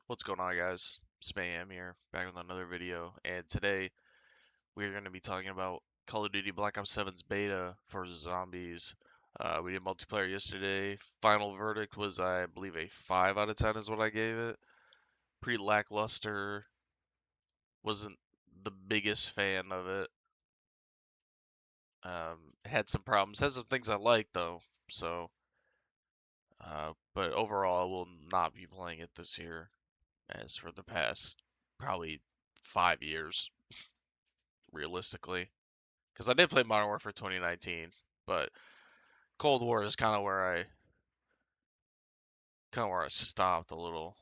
What's going on, guys? Spam here, back with another video, and today we're going to be talking about Call of Duty Black Ops 7's beta for zombies. We did multiplayer yesterday. Final verdict was, I believe, a 5 out of 10 is what I gave it. Pretty lackluster. Wasn't the biggest fan of it. Had some problems. Had some things I liked though. But overall, I will not be playing it this year, as for the past probably 5 years, realistically. Because I did play Modern Warfare 2019, but Cold War is kind of where I stopped a little.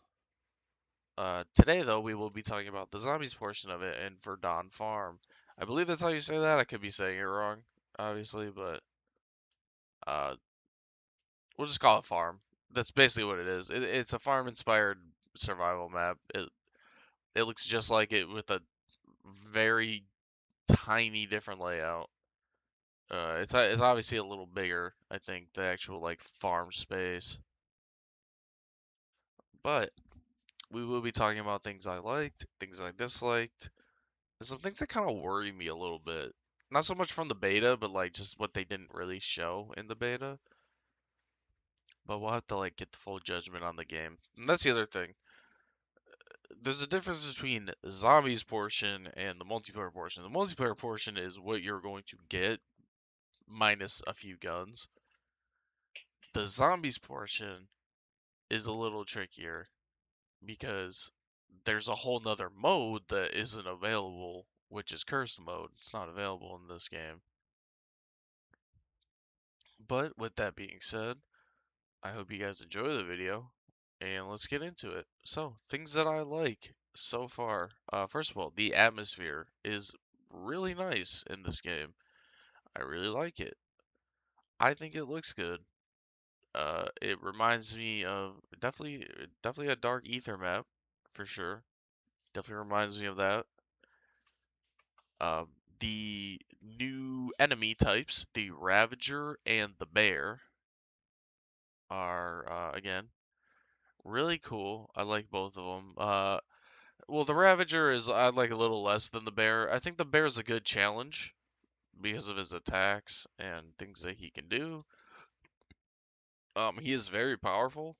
Today though, we will be talking about the zombies portion of it and Verdun Farm. I believe that's how you say that. I could be saying it wrong, obviously, but uh, we'll just call it farm. That's basically what it is. It's a farm-inspired survival map. It looks just like it with a very tiny different layout. It's obviously a little bigger, I think, the actual like farm space. But we will be talking about things I liked, things I disliked, and some things that kind of worry me a little bit. Not so much from the beta, but like just what they didn't really show in the beta. But we'll have to like get the full judgment on the game. And that's the other thing. There's a difference between the zombies portion and the multiplayer portion. The multiplayer portion is what you're going to get minus a few guns. The zombies portion is a little trickier because there's a whole nother mode that isn't available, which is cursed mode. It's not available in this game. But with that being said, I hope you guys enjoy the video and let's get into it. So, things that I like so far. First of all, the atmosphere is really nice in this game. I really like it. I think it looks good. It reminds me of definitely a Dark Ether map for sure. Definitely reminds me of that. Um, the new enemy types, the Ravager and the Bear, are again really cool. I like both of them. Well, the Ravager is I like a little less than the Bear. I think the Bear is a good challenge because of his attacks and things that he can do. He is very powerful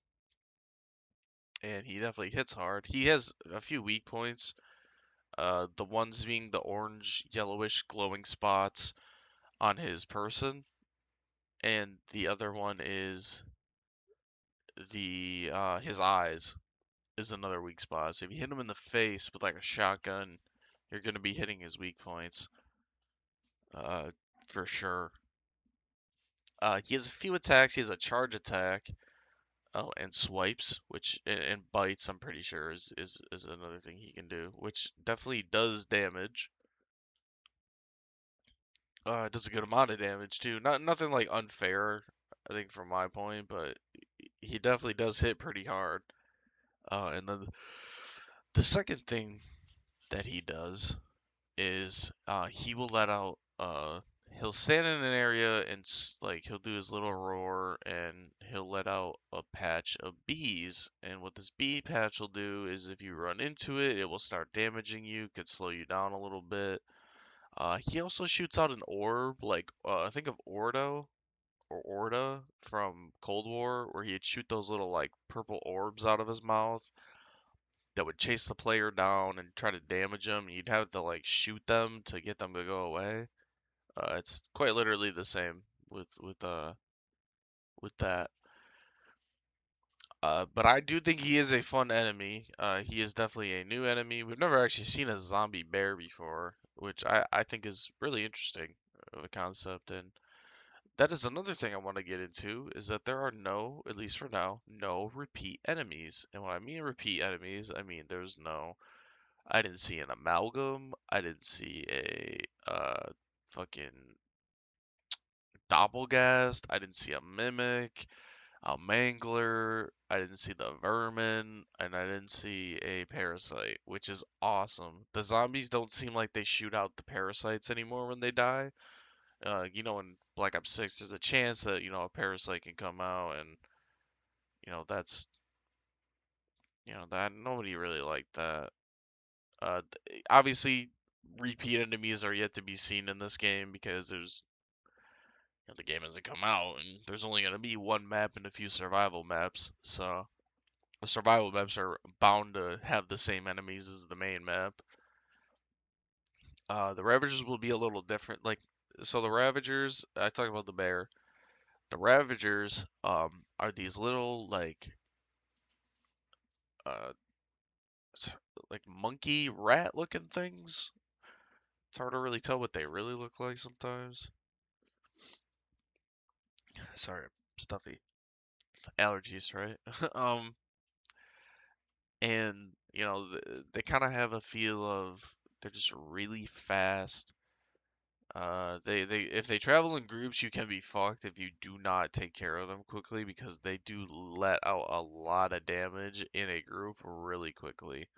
and he definitely hits hard. He has a few weak points. The ones being the orange, yellowish, glowing spots on his person, and the other one is the his eyes is another weak spot. So if you hit him in the face with like a shotgun, you're gonna be hitting his weak points, uh, for sure. He has a few attacks. He has a charge attack, oh, and swipes, which and bites. I'm pretty sure is another thing he can do, which definitely does damage. Does a good amount of damage too. Nothing like unfair, I think, from my point, but he definitely does hit pretty hard. And then the second thing that he does is he will let out he'll stand in an area and like he'll do his little roar and he'll let out a patch of bees, and what this bee patch will do is if you run into it, it will start damaging you, could slow you down a little bit. He also shoots out an orb, like I think of Ordo or Orda from Cold War, where he'd shoot those little like purple orbs out of his mouth that would chase the player down and try to damage them. You'd have to like shoot them to get them to go away. It's quite literally the same with that. But I do think he is a fun enemy. He is definitely a new enemy. We've never actually seen a zombie bear before, which I think is really interesting of a concept. And that is another thing I want to get into is that there are no, at least for now, no repeat enemies. And when I mean repeat enemies, I mean I didn't see an amalgam. I didn't see a fucking doppelgast. I didn't see a mimic, a mangler. I didn't see the vermin, and I didn't see a parasite, which is awesome. The zombies don't seem like they shoot out the parasites anymore when they die. In Black Ops 6, there's a chance that a parasite can come out, and that's that nobody really liked that. Obviously, repeat enemies are yet to be seen in this game because the game hasn't come out, and there's only gonna be one map and a few survival maps. So the survival maps are bound to have the same enemies as the main map. The Ravagers will be a little different. So the Ravagers, I talked about the bear. The Ravagers, are these little uh, like monkey rat looking things. It's hard to really tell what they really look like sometimes. Sorry, I'm stuffy. Allergies, right? um, and they kind of have a feel of they're just really fast. They if they travel in groups, you can be fucked if you do not take care of them quickly because they do let out a lot of damage in a group really quickly.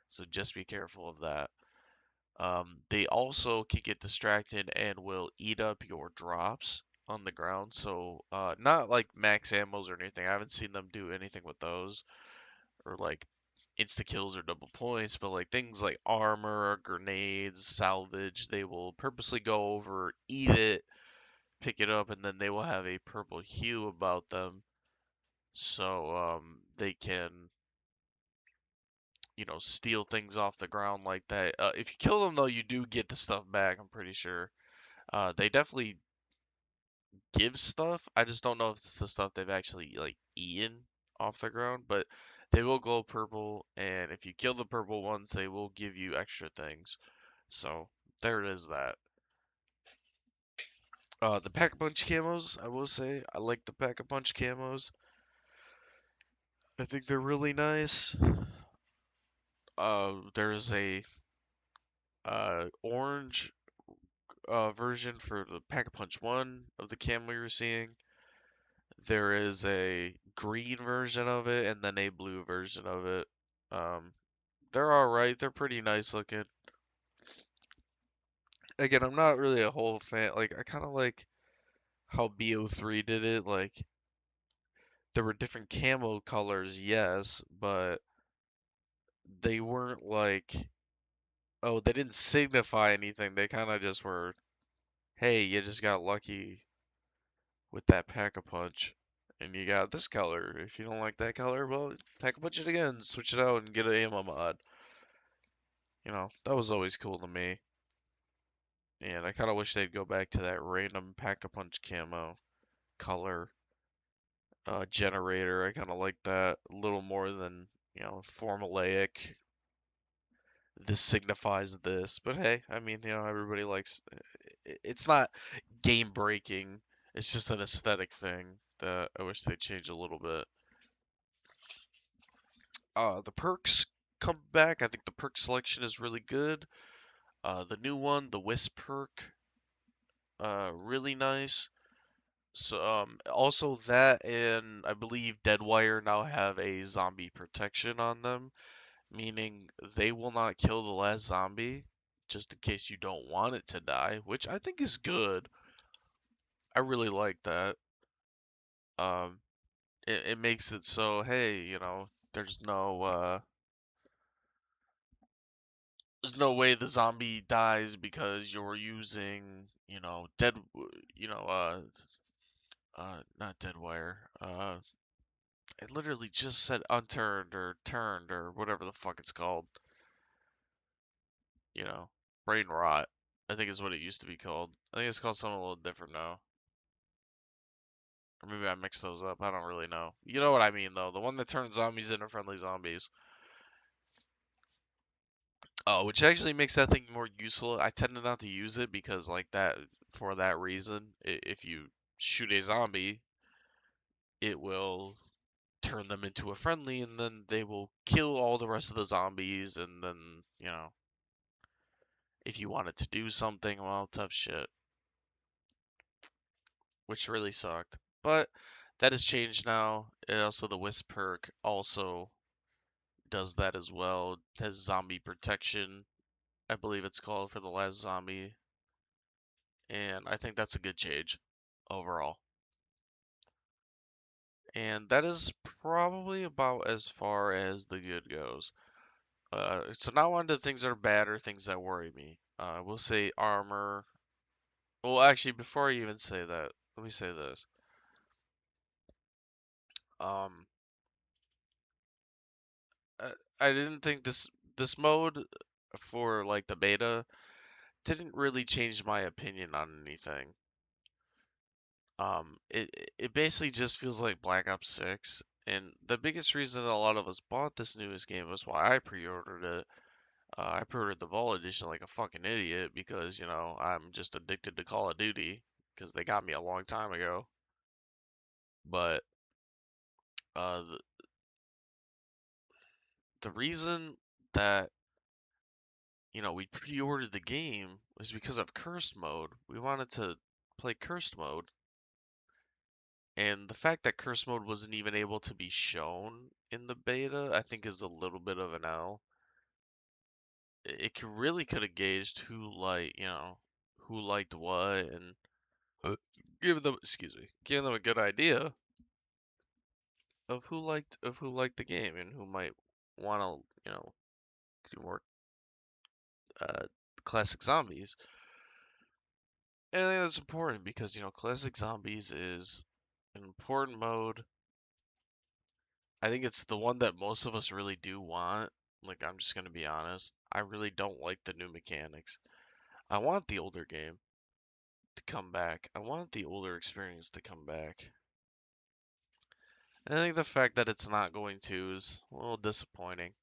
So just be careful of that. They also can get distracted and will eat up your drops on the ground. So, not like max ammos or anything. I haven't seen them do anything with those or like insta kills or double points, but like things like armor, grenades, salvage, they will purposely go over, eat it, pick it up, and then they will have a purple hue about them. So, they can, steal things off the ground like that. If you kill them though, you do get the stuff back, I'm pretty sure. They definitely give stuff. I just don't know if it's the stuff they've actually like eaten off the ground, but they will glow purple, and if you kill the purple ones, they will give you extra things. So there it is that. The Pack-a-Punch camos, I will say, I like the Pack-a-Punch camos. I think they're really nice. There's a orange version for the Pack-a-Punch 1 of the camo you're seeing. There is a green version of it and then a blue version of it. Um, they're alright. They're pretty nice looking. Again, I'm not really a whole fan. Like, I kind of like how BO3 did it. Like, there were different camo colors, yes, but they weren't like, oh, they didn't signify anything. They kind of just were, hey, you just got lucky with that Pack-a-Punch. And you got this color. If you don't like that color, well, Pack-a-Punch it again. Switch it out and get an ammo mod. That was always cool to me. And I kind of wish they'd go back to that random Pack-a-Punch camo color generator. I kind of like that a little more than, formulaic. This signifies this. But hey, I mean, everybody likes it's not game breaking. It's just an aesthetic thing that I wish they'd change a little bit. The perks come back. I think the perk selection is really good. The new one, the Wisp perk, really nice. So, also that and I believe Deadwire now have a zombie protection on them, meaning they will not kill the last zombie, just in case you don't want it to die, which I think is good. I really like that. Um, it makes it so, hey, there's no way the zombie dies because you're using, not Deadwire. I literally just said unturned or turned or whatever the fuck it's called. You know, brain rot. I think is what it used to be called. I think it's called something a little different now. Or maybe I mixed those up. I don't really know. You know what I mean, though. The one that turns zombies into friendly zombies. Oh, which actually makes that thing more useful. I tended not to use it because, like that, for that reason, if you shoot a zombie, it will turn them into a friendly, and then they will kill all the rest of the zombies, and then, if you wanted to do something, well, tough shit. Which really sucked. But that has changed now. And also, the Wisp perk also does that as well. It has zombie protection, I believe it's called, for the last zombie. And I think that's a good change overall. and that is probably about as far as the good goes. So now on to things that are bad or things that worry me. We'll say armor. Well, actually, before I even say that, let me say this. Um, I, I didn't think this mode for like the beta didn't really change my opinion on anything. It basically just feels like Black Ops 6, and the biggest reason a lot of us bought this newest game was why I pre-ordered it. I pre-ordered the Vault Edition like a fucking idiot because, I'm just addicted to Call of Duty because they got me a long time ago. But the reason that, we pre-ordered the game was because of Cursed Mode. We wanted to play Cursed Mode, and the fact that Cursed Mode wasn't even able to be shown in the beta, I think is a little bit of an L. Really could have gauged who liked what, and uh, give them a good idea of who liked the game and who might want to, do more uh, classic zombies. And I think that's important because, classic zombies is an important mode. I think it's the one that most of us really do want. Like, I'm just gonna be honest. I really don't like the new mechanics. I want the older game to come back. I want the older experience to come back. And I think the fact that it's not going to is a little disappointing.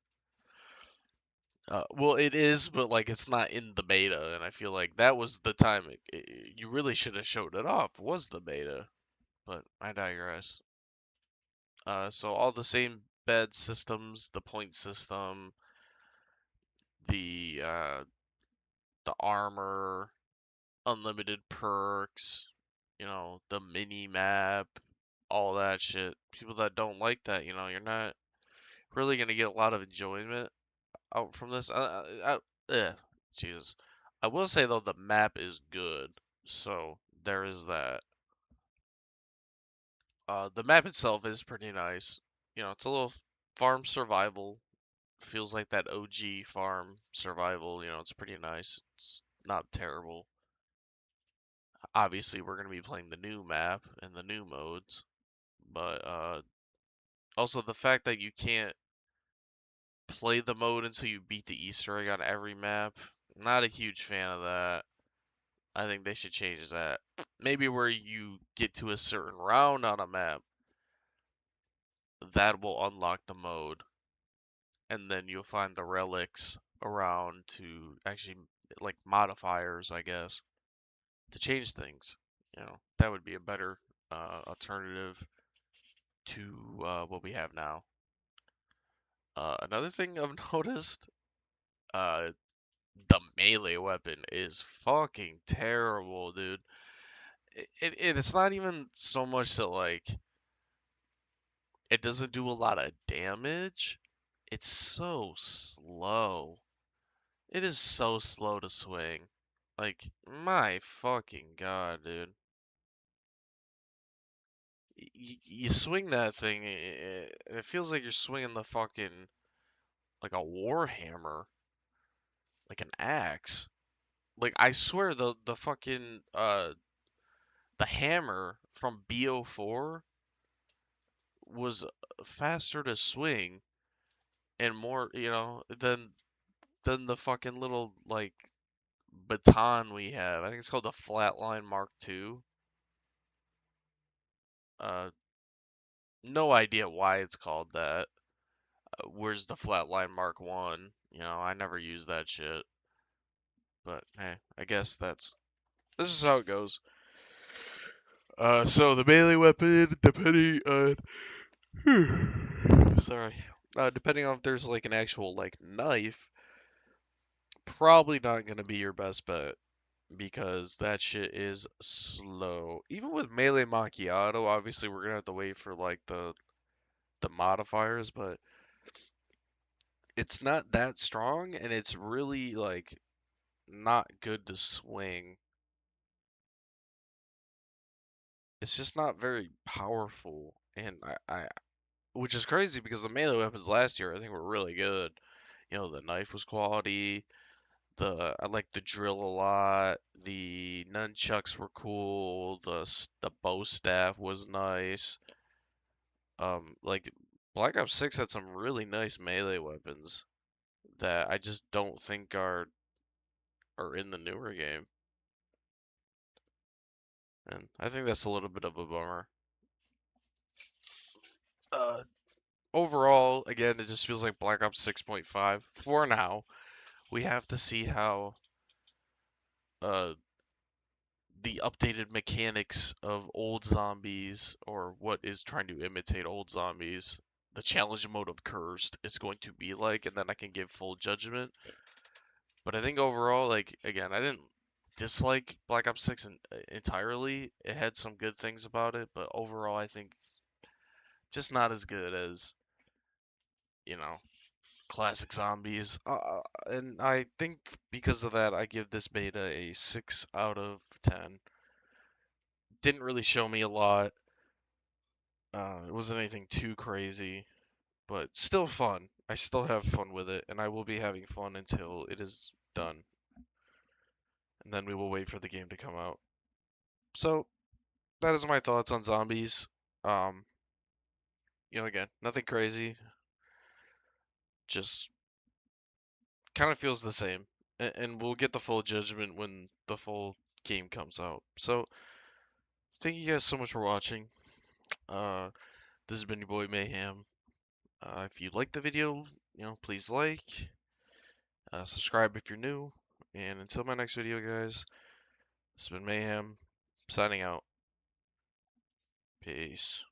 Well, it is, but like it's not in the beta, and I feel like that was the time you really should have showed it off. Was the beta, but I digress. So all the same bed systems, the point system, the uh, the armor, unlimited perks, the mini map, all that shit. People that don't like that, you're not really gonna get a lot of enjoyment out from this. Jesus. I will say though the map is good, so there is that. The map itself is pretty nice. It's a little farm survival. Feels like that OG farm survival. It's pretty nice. It's not terrible. Obviously, we're gonna be playing the new map and the new modes, but also the fact that you can't play the mode until you beat the Easter egg on every map. Not a huge fan of that. I think they should change that. Maybe where you get to a certain round on a map, that will unlock the mode, and then you'll find the relics around to actually, like modifiers, I guess, to change things. That would be a better alternative to what we have now. Another thing I've noticed, uh, the melee weapon is fucking terrible, dude. It's not even so much that like it doesn't do a lot of damage. It's so slow. It is so slow to swing. Like, my fucking god, dude. You swing that thing, it feels like you're swinging the fucking, like a war hammer, like an axe. Like, I swear the fucking, the hammer from BO4 was faster to swing and more, than the fucking little, like, baton we have. I think it's called the Flatline Mark II. Uh, no idea why it's called that. Where's the Flatline Mark One? I never used that shit. But hey, I guess this is how it goes. So the melee weapon, depending on sorry, depending on if there's like an actual like knife, probably not gonna be your best bet because that shit is slow. Even with melee macchiato, obviously we're gonna have to wait for like the modifiers, but it's not that strong and it's really like not good to swing. It's just not very powerful. and which is crazy because the melee weapons last year I think were really good. You know, the knife was quality. I like the drill a lot. The nunchucks were cool. The bow staff was nice. Like Black Ops 6 had some really nice melee weapons that I just don't think are in the newer game. And I think that's a little bit of a bummer. Uh, Overall, again, it just feels like Black Ops 6.5 for now. We have to see how uh the updated mechanics of old zombies, or what is trying to imitate old zombies, the challenge mode of Cursed is going to be like, and then I can give full judgment. But I think overall, like, again, I didn't dislike Black Ops 6 entirely. It had some good things about it, but overall, I think just not as good as, you know, classic zombies. And I think because of that, I give this beta a 6 out of 10. Didn't really show me a lot. It wasn't anything too crazy, but still fun. I still have fun with it, and I will be having fun until it is done. And then we will wait for the game to come out. So, that is my thoughts on zombies. Um, again, nothing crazy. Just kind of feels the same. And we'll get the full judgment when the full game comes out. So, thank you guys so much for watching. Uh, this has been your boy Mayhem. If you liked the video, please like, subscribe if you're new. And until my next video, guys, this has been Mayhem, signing out. Peace.